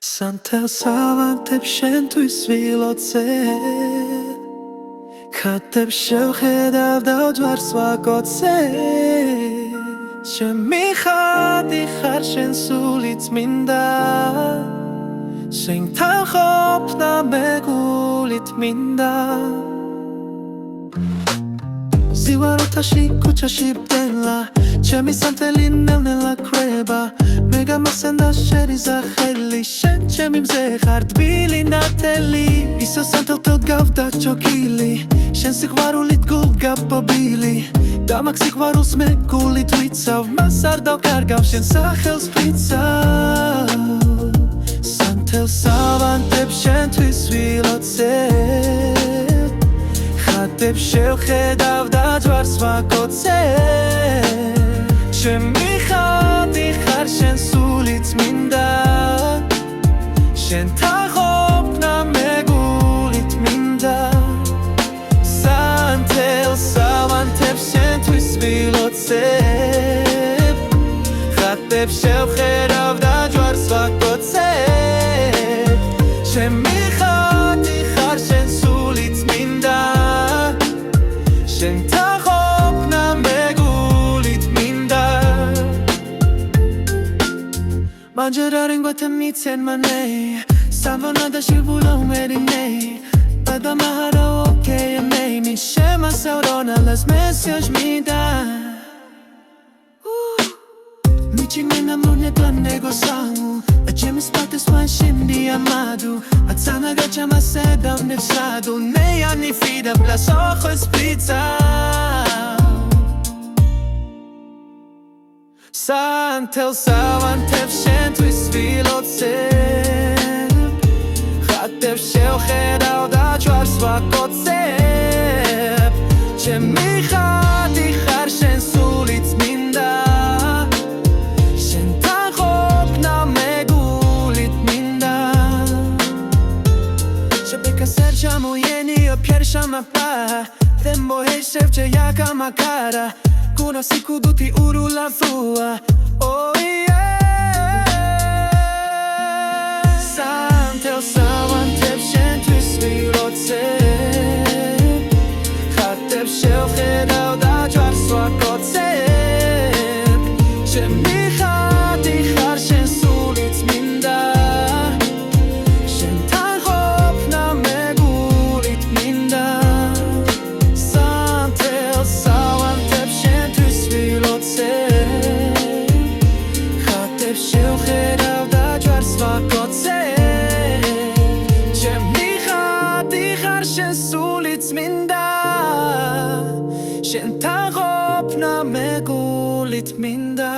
Santel savanteb შენთვის ვილოცე ხატებ შევხედავ და ჯვარს ვაკოცე ჩემი ხატი ხარ შენ სულიც მინდა შენთან ყოფნა მეგულით მინდა ზივაროთაში ქუჩაში ბდელა ჩემი სანთელი ნელ-ნელა ქრება მე გამახსენდა შენი სახელი შენ ჩემი მზე ხარ თბილი ნათელი ისო სანთელთელ გავდა ჩოქილი შენ სიყვარულით გულ გაპობილი და მაგ სიყვარულს მე გულით ვიცავ მას არ დავკარგავ შენ სახელს ვიცავ სანთელ სავანტებ შენთვის ვილოცებ ხატებ შევხედავ და ჯვარს ვაკოცებ ჩემი ხატი ხარ შენ სულიც მინდა შენთან ყოფნა მეგულით მინდა სანთელ სავანტებ შენთვის ვილოცებ ხატებ შევხედავ და ჯვარს ვაკოცებ ჩემი ხატი ხარ შენ სულიც მინდა შენთან ყოფნა მეგულით მინდა მან ჯერ არ ინგვათა მიცენ მანე სამბონა და შიბულა უმერინეი და მაჰარა ოკეი ამეინი შემასავრონა las mesios მინდა Miçin amor ne plan negociamo Acemi spate sfanscendi amado Azzana gacciama seda nel sado Nei anni fida bla socho sprizza Santel savanteb შენთვის ვილოცებ ხატებ შევხედავ და ჯვარს ვაკოცებ ჩემი ხატი ხარ შენ სულიც მინდა შენთან ყოფნა მეგულით მინდა Șepeca sergiamo ieni o pierșama pa Tembo hei șevce ia cama cara Cunosi cu duti urula tua Oh yeah Santel savanteb შენთვის ვილოცებ ხატებ შევხედავ და ჯვარს ვაკოცებ ჩემი ხატი ხარ შენ სულიც მინდა შენთან ყოფნა მეგულით მინდა სანთელ სავანტებ შენთვის ვილოცებ ხატებ შევხედავ და ჯვარს ვაკოცებ ჩემი ხატი ხარ შენ სულიც მინდა შენთან ყოფნა მეგულით მინდა